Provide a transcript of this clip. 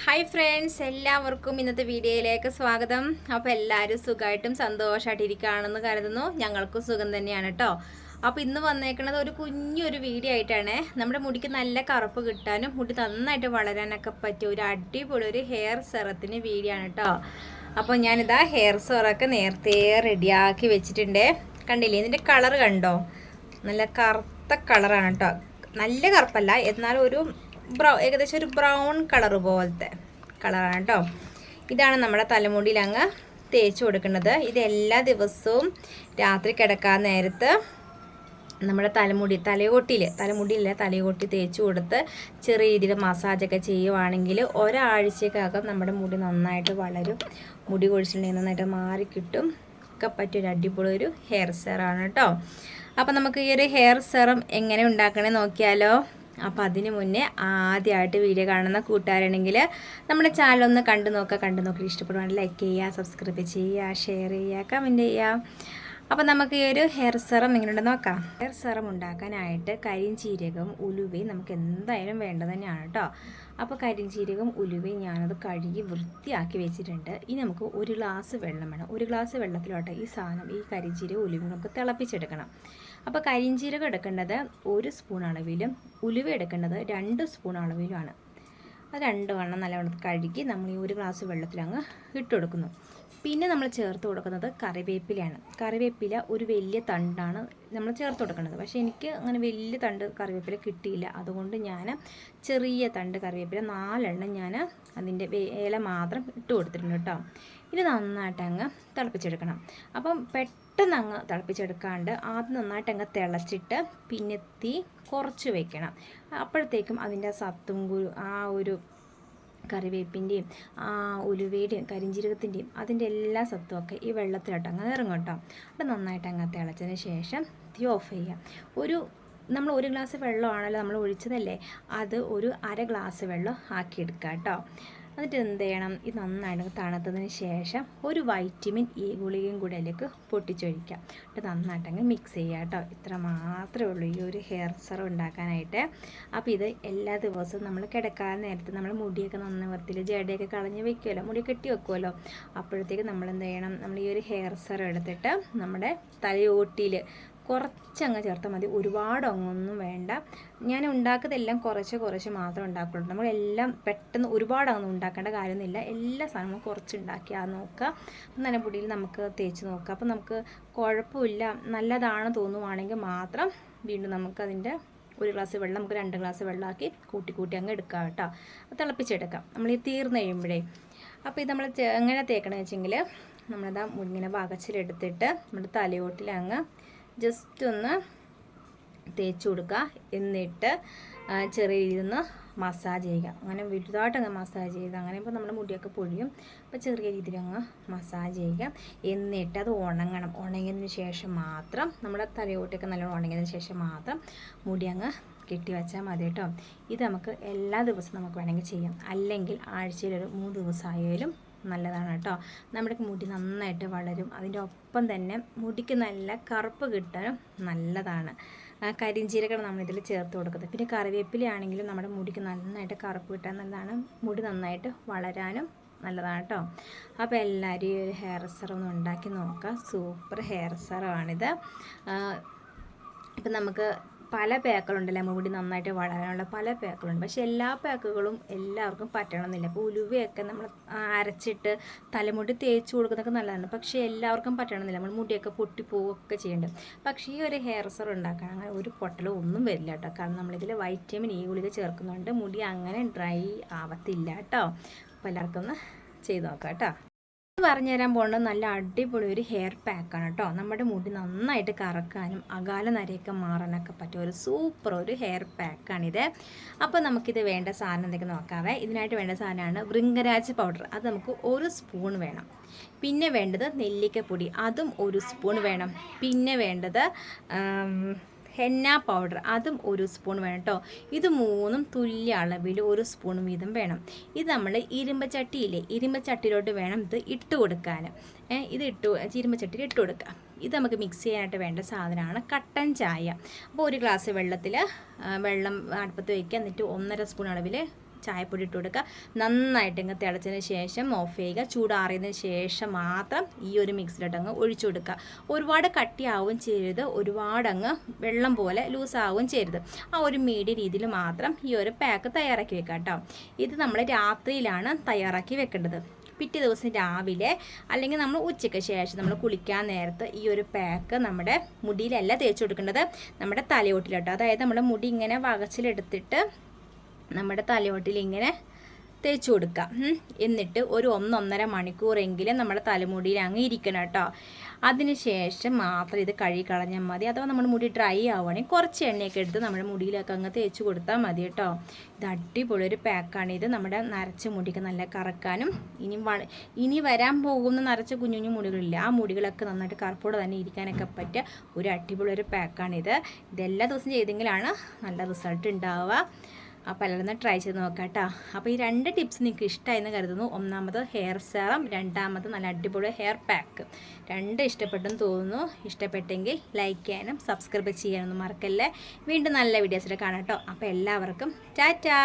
Hi friends, എല്ലാവർക്കും ഇന്നത്തെ വീഡിയോയിലേക്ക് സ്വാഗതം. അപ്പോൾ എല്ലാവരും സുഖമായിട്ടും സന്തോഷമായിട്ടിരിക്കുകയാണെന്ന് കരുതുന്നു. ഞങ്ങൾക്കും സുഖം തന്നെയാണ് കേട്ടോ. അപ്പോൾ ഇന്ന് വന്നേക്കുന്നത് ഒരു കുഞ്ഞൊരു വീഡിയോ ആയിട്ടാണ്. നമ്മുടെ മുടിക്ക് നല്ല കറുപ്പ് കിട്ടാനും മുടി നന്നായിട്ട് വളരാനൊക്കെ പറ്റിയ ഒരു അടിപൊളി ഒരു ഹെയർ സെറത്തിന് വീഡിയോ ആണ് കേട്ടോ. അപ്പോൾ ഞാനിതാ ഹെയർ സെറൊക്കെ നേരത്തെ റെഡിയാക്കി വെച്ചിട്ടുണ്ട്. കണ്ടില്ലേ, ഇതിൻ്റെ കളർ കണ്ടോ? നല്ല കറുത്ത കളറാണ് കേട്ടോ. നല്ല കറുപ്പല്ല, എന്നാലും ഒരു ഏകദേശം ഒരു ബ്രൗൺ കളർ പോലത്തെ കളറാണ് കേട്ടോ. ഇതാണ് നമ്മുടെ തലമുടിയിൽ അങ്ങ് തേച്ച് കൊടുക്കുന്നത്. ഇത് എല്ലാ ദിവസവും രാത്രി കിടക്കാൻ നേരത്ത് നമ്മുടെ തലമുടിയിൽ തേച്ച് കൊടുത്ത് ചെറിയ രീതിയിൽ മസാജൊക്കെ ചെയ്യുവാണെങ്കിൽ ഒരാഴ്ചക്കകം നമ്മുടെ മുടി നന്നായിട്ട് വളരും. മുടി കൊഴിച്ചിട്ടുണ്ടെങ്കിൽ നന്നായിട്ട് മാറിക്കിട്ടും ഒക്കെ പറ്റിയൊരു അടിപൊളി ഒരു ഹെയർ സെറാണ് കേട്ടോ. അപ്പോൾ നമുക്ക് ഈ ഒരു ഹെയർ സെറം എങ്ങനെ ഉണ്ടാക്കണേ നോക്കിയാലോ. അപ്പോൾ അതിന് മുന്നേ ആദ്യമായിട്ട് വീഡിയോ കാണുന്ന കൂട്ടുകാരാണെങ്കിൽ നമ്മുടെ ചാനലൊന്ന് കണ്ടു നോക്കി ഇഷ്ടപ്പെടുവാണെങ്കിൽ ലൈക്ക് ചെയ്യുക, സബ്സ്ക്രൈബ് ചെയ്യുക, ഷെയർ ചെയ്യുക, കമൻറ്റ് ചെയ്യുക. അപ്പോൾ നമുക്ക് ഈ ഒരു ഹെയർ സെറം എങ്ങനെയുണ്ടെന്ന് നോക്കാം. ഹെയർ സെറം ഉണ്ടാക്കാനായിട്ട് കരിഞ്ചീരകം, ഉലുവയും നമുക്ക് എന്തായാലും വേണ്ടത് തന്നെയാണ് കേട്ടോ. അപ്പോൾ കരിഞ്ചീരകം, ഉലുവയും ഞാനത് കഴുകി വൃത്തിയാക്കി വെച്ചിട്ടുണ്ട്. ഇനി നമുക്ക് ഒരു ഗ്ലാസ് വെള്ളം വേണം. ഒരു ഗ്ലാസ് വെള്ളത്തിലോട്ട് ഈ കരിഞ്ചീരകം, ഉലുവയും നമുക്ക് തിളപ്പിച്ചെടുക്കണം. അപ്പോൾ കരിഞ്ചീരകം എടുക്കേണ്ടത് 1 സ്പൂൺ അളവിലും ഉലുവ എടുക്കേണ്ടത് 2 സ്പൂൺ അളവിലുമാണ്. അത് 2 വണ്ണം നല്ലവണ്ണം കഴുകി നമ്മൾ ഈ 1 ഗ്ലാസ് വെള്ളത്തിലങ്ങ് ഇട്ട് കൊടുക്കുന്നു. പിന്നെ നമ്മൾ ചേർത്ത് കൊടുക്കുന്നത് കറിവേപ്പിലയാണ്. കറിവേപ്പില ഒരു വലിയ തണ്ടാണ് നമ്മൾ ചേർത്ത് കൊടുക്കുന്നത്. പക്ഷേ എനിക്ക് അങ്ങനെ വലിയ തണ്ട് കറിവേപ്പില കിട്ടിയില്ല. അതുകൊണ്ട് ഞാൻ ചെറിയ തണ്ട് കറിവേപ്പില 4 എണ്ണം ഞാൻ അതിൻ്റെ ഇല മാത്രം ഇട്ട് കൊടുത്തിട്ടുണ്ട് കേട്ടോ. ഇത് നന്നായിട്ട് അങ്ങ് തിളപ്പിച്ചെടുക്കണം. അപ്പം പെട്ടെന്ന് അങ്ങ് തിളപ്പിച്ചെടുക്കാണ്ട് ആദ്യം നന്നായിട്ട് അങ്ങ് തിളച്ചിട്ട് പിന്നെ തീ കുറച്ച് വയ്ക്കണം. അപ്പോഴത്തേക്കും അതിൻ്റെ സത്തും ആ ഒരു കറിവേപ്പിൻ്റെയും ഉലുവയുടെയും കരിഞ്ജീരകത്തിൻ്റെയും അതിൻ്റെ എല്ലാ സത്തുമൊക്കെ ഈ വെള്ളത്തിലോട്ട് അങ്ങ് ഇറങ്ങും കേട്ടോ. അത് നന്നായിട്ട് അങ്ങ് തിളച്ചതിന് ശേഷം തീ ഓഫ് ചെയ്യുക. നമ്മൾ 1 ഗ്ലാസ് വെള്ളമാണല്ലോ നമ്മൾ ഒഴിച്ചതല്ലേ, അത് ഒരു 1/2 ഗ്ലാസ് വെള്ളം ആക്കിയെടുക്കുക കേട്ടോ. എന്നിട്ട് എന്ത് ചെയ്യണം, ഇത് നന്നായിട്ട് തണുത്തതിന് ശേഷം ഒരു വൈറ്റമിൻ ഇ ഗുളികയും കൂടെ അതിലേക്ക് പൊട്ടിച്ചൊഴിക്കാം. എന്നിട്ട് നന്നായിട്ട് അങ്ങ് മിക്സ് ചെയ്യുക കേട്ടോ. ഇത്ര മാത്രമേ ഉള്ളൂ ഈ ഒരു ഹെയർ സെറം ഉണ്ടാക്കാനായിട്ട്. അപ്പോൾ ഇത് എല്ലാ ദിവസവും നമ്മൾ കിടക്കാൻ നേരത്ത് നമ്മൾ മുടിയൊക്കെ നന്നായി വൃത്തിയിൽ ജടയൊക്കെ കളഞ്ഞ് വെക്കുമല്ലോ, മുടി കെട്ടി വെക്കുമല്ലോ. അപ്പോഴത്തേക്ക് നമ്മൾ എന്ത് ചെയ്യണം, നമ്മൾ ഈ ഒരു ഹെയർ സെറം എടുത്തിട്ട് നമ്മുടെ തലയോട്ടിയിൽ കുറച്ചങ്ങ് ചേർത്താൽ മതി. ഒരുപാട് അങ്ങൊന്നും വേണ്ട. ഞാൻ ഉണ്ടാക്കുന്നതെല്ലാം കുറച്ച് മാത്രം ഉണ്ടാക്കുള്ളൂ. നമ്മളെല്ലാം പെട്ടെന്ന് ഒരുപാട് അങ്ങ് ഉണ്ടാക്കേണ്ട കാര്യമൊന്നുമില്ല. എല്ലാ സാധനങ്ങളും കുറച്ച് ഉണ്ടാക്കിയാൽ നോക്കുക. നല്ല പൊടിയിൽ നമുക്ക് തേച്ച് നോക്കുക. അപ്പോൾ നമുക്ക് കുഴപ്പമില്ല, നല്ലതാണ് തോന്നുവാണെങ്കിൽ മാത്രം വീണ്ടും നമുക്കതിൻ്റെ 1 ഗ്ലാസ് വെള്ളം നമുക്ക് 2 ഗ്ലാസ് വെള്ളമാക്കി കൂട്ടി അങ്ങ് എടുക്കാം കേട്ടോ. തിളപ്പിച്ചെടുക്കാം നമ്മൾ ഈ തീർന്ന് കഴിയുമ്പോഴേ. അപ്പോൾ ഇത് നമ്മൾ എങ്ങനെ തേക്കണമെന്ന് വെച്ചെങ്കിൽ നമ്മളിതാ ഇങ്ങനെ വകച്ചിലെടുത്തിട്ട് നമ്മുടെ തലയോട്ടിൽ അങ്ങ് ജസ്റ്റ് ഒന്ന് തേച്ച് കൊടുക്കുക. എന്നിട്ട് ചെറിയ രീതിയിൽ നിന്ന് മസാജ് ചെയ്യുക. അങ്ങനെ വലുതായിട്ട് അങ്ങ് മസാജ് ചെയ്യുക. അങ്ങനെ ഇപ്പോൾ നമ്മുടെ മുടിയൊക്കെ പൊഴിയും. അപ്പോൾ ചെറിയ രീതിയിൽ അങ്ങ് മസാജ് ചെയ്യുക. എന്നിട്ട് അത് ഉണങ്ങണം. ഉണങ്ങിയതിന് ശേഷം മാത്രം നമ്മുടെ തലയോട്ടൊക്കെ നല്ലോണം ഉണങ്ങിയതിന് ശേഷം മാത്രം മുടി അങ്ങ് കെട്ടി വെച്ചാൽ മതി കേട്ടോ. ഇത് നമുക്ക് എല്ലാ ദിവസവും നമുക്ക് വേണമെങ്കിൽ ചെയ്യാം. അല്ലെങ്കിൽ ആഴ്ചയിലൊരു 3 ദിവസമായാലും നല്ലതാണ് കേട്ടോ. നമ്മുടെ മുടി നന്നായിട്ട് വളരും. അതിൻ്റെ ഒപ്പം തന്നെ മുടിക്ക് നല്ല കറുപ്പ് കിട്ടാനും നല്ലതാണ്. കരിഞ്ചീരകം നമ്മളിതിൽ ചേർത്ത് കൊടുക്കുന്നത്. പിന്നെ കറിവേപ്പിലയാണെങ്കിലും നമ്മുടെ മുടിക്ക് നന്നായിട്ട് കറുപ്പ് കിട്ടാൻ നല്ലതാണ്. മുടി നന്നായിട്ട് വളരാനും നല്ലതാണ് കേട്ടോ. അപ്പോൾ എല്ലാവരും ഈ ഒരു ഹെയർ സെറം ഒന്ന് ഉണ്ടാക്കി നോക്കുക. സൂപ്പർ ഹെയർ സെറമാണിത്. ഇപ്പം നമുക്ക് പല പാക്കുകളുണ്ടല്ലോ, മുടി നന്നായിട്ട് വളരാനുള്ള പല പാക്കുകളുണ്ട്. പക്ഷേ എല്ലാ പാക്കുകളും എല്ലാവർക്കും പറ്റണമെന്നില്ല. ഇപ്പോൾ ഉലുവയൊക്കെ നമ്മൾ അരച്ചിട്ട് തലമുടി തേച്ച് കൊടുക്കുന്നതൊക്കെ നല്ലതാണ്. പക്ഷേ എല്ലാവർക്കും പറ്റണമെന്നില്ല. നമ്മൾ മുടിയൊക്കെ പൊട്ടിപ്പോവുകയൊക്കെ ചെയ്യുന്നുണ്ട്. പക്ഷേ ഈ ഒരു ഹെയർ സെറം ഉണ്ടാക്കാൻ അങ്ങനെ ഒരു പൊട്ടലോ ഒന്നും വരില്ല കേട്ടോ. കാരണം നമ്മളിതിൽ വൈറ്റമിൻ ഇ ഗുളിക ചേർക്കുന്നുണ്ട്. മുടി അങ്ങനെ ഡ്രൈ ആവത്തില്ല കേട്ടോ. അപ്പോൾ എല്ലാവർക്കും ഒന്ന് ചെയ്ത് നോക്കാം കേട്ടോ. പറഞ്ഞു തരാൻ പോകുന്നത് നല്ല അടിപൊളി ഒരു ഹെയർ പാക്കാണ് കേട്ടോ. നമ്മുടെ മുടി നന്നായിട്ട് കറക്കാനും അകാല നരയൊക്കെ മാറാനൊക്കെ പറ്റിയ ഒരു സൂപ്പർ ഒരു ഹെയർ പാക്കാണിത്. അപ്പോൾ നമുക്കിത് വേണ്ട സാധനം എന്തൊക്കെ നോക്കാവേ. ഇതിനായിട്ട് വേണ്ട സാധനമാണ് ഭൃംഗരാജ് പൗഡർ. അത് നമുക്ക് 1 സ്പൂൺ വേണം. പിന്നെ വേണ്ടത് നെല്ലിക്കപ്പൊടി, അതും 1 സ്പൂൺ വേണം. പിന്നെ വേണ്ടത് ഹെന്ന പൗഡർ, അതും 1 സ്പൂൺ വേണം കേട്ടോ. ഇത് 3ഉം തുല്യ അളവിൽ 1 സ്പൂൺ വീതം വേണം. ഇത് നമ്മൾ ഇരുമ്പച്ചട്ടിയിലോട്ട് വേണം ഇത് ഇട്ട് കൊടുക്കാൻ. ഇരുമ്പച്ചട്ടിയിൽ ഇട്ട് കൊടുക്കുക. ഇത് നമുക്ക് മിക്സ് ചെയ്യാനായിട്ട് വേണ്ട സാധനമാണ് കട്ടൻ ചായ. അപ്പോൾ 1 ഗ്ലാസ് വെള്ളം അടുപ്പത്ത് വയ്ക്കുക. എന്നിട്ട് 1.5 സ്പൂൺ അളവിൽ ചായപ്പൊടി ഇട്ട് കൊടുക്കുക. നന്നായിട്ട് ഇങ്ങ് തിളച്ചതിന് ശേഷം ഓഫ് ചെയ്യുക. ചൂടാറിയതിന് ശേഷം മാത്രം ഈ ഒരു മിക്സിലോട്ട് അങ്ങ് ഒഴിച്ചു കൊടുക്കുക. ഒരുപാട് കട്ടിയാവും ചെയ്യരുത്, ഒരുപാട് അങ്ങ് വെള്ളം പോലെ ലൂസാവും ചെയ്യരുത്. ആ ഒരു മീഡിയം രീതിയിൽ മാത്രം ഈ ഒരു പാക്ക് തയ്യാറാക്കി വെക്കാം കേട്ടോ. ഇത് നമ്മൾ രാത്രിയിലാണ് തയ്യാറാക്കി വെക്കേണ്ടത്. പിറ്റേ ദിവസം രാവിലെ അല്ലെങ്കിൽ നമ്മൾ ഉച്ചയ്ക്ക് ശേഷം നമ്മൾ കുളിക്കാൻ നേരത്ത് ഈ ഒരു പാക്ക് നമ്മുടെ മുടിയിലല്ല തേച്ച് കൊടുക്കേണ്ടത്, നമ്മുടെ തലയോട്ടിലോട്ടോ. അതായത് നമ്മുടെ മുടി ഇങ്ങനെ വകച്ചിലെടുത്തിട്ട് നമ്മുടെ തലയോട്ടിൽ ഇങ്ങനെ തേച്ച് കൊടുക്കാം. എന്നിട്ട് ഒരു 1-1.5 മണിക്കൂറെങ്കിലും നമ്മുടെ തലമുടിയിൽ അങ്ങ് ഇരിക്കണം കേട്ടോ. അതിനുശേഷം മാത്രം ഇത് കഴുകി കളഞ്ഞാൽ മതി. അഥവാ നമ്മുടെ മുടി ഡ്രൈ ആവുകയാണെങ്കിൽ കുറച്ച് എണ്ണയൊക്കെ എടുത്ത് നമ്മുടെ മുടിയിലൊക്കെ അങ്ങ് തേച്ച് കൊടുത്താൽ മതി കേട്ടോ. ഇത് അടിപൊളി ഒരു പാക്കാണിത്. നമ്മുടെ നരച്ച മുടിക്ക് നല്ല കറക്കാനും ഇനി വരാൻ പോകുന്ന നരച്ച കുഞ്ഞു കുഞ്ഞു മുടികളില്ല, ആ മുടികളൊക്കെ നന്നായിട്ട് കറുപ്പോടെ തന്നെ ഇരിക്കാനൊക്കെ പറ്റിയ ഒരു അടിപൊളി ഒരു പാക്കാണിത്. ഇതെല്ലാ ദിവസം ചെയ്തെങ്കിലാണ് നല്ല റിസൾട്ട് ഉണ്ടാവുക. അപ്പോൾ എല്ലാവരും ട്രൈ ചെയ്ത് നോക്കാം കേട്ടോ. അപ്പോൾ ഈ 2 ടിപ്സ് നിങ്ങൾക്ക് ഇഷ്ടമായെന്ന് കരുതുന്നു. ഒന്നാമത് ഹെയർ സെറം, രണ്ടാമത് നല്ല അടിപൊളി ഹെയർ പാക്ക്. 2 ഇഷ്ടപ്പെട്ടെന്ന് തോന്നുന്നു. ഇഷ്ടപ്പെട്ടെങ്കിൽ ലൈക്ക് ചെയ്യാനും സബ്സ്ക്രൈബ് ചെയ്യാനൊന്നും മറക്കല്ലേ. വീണ്ടും നല്ല വീഡിയോസിൽ കാണാം കേട്ടോ. അപ്പോൾ എല്ലാവർക്കും ടാറ്റാ.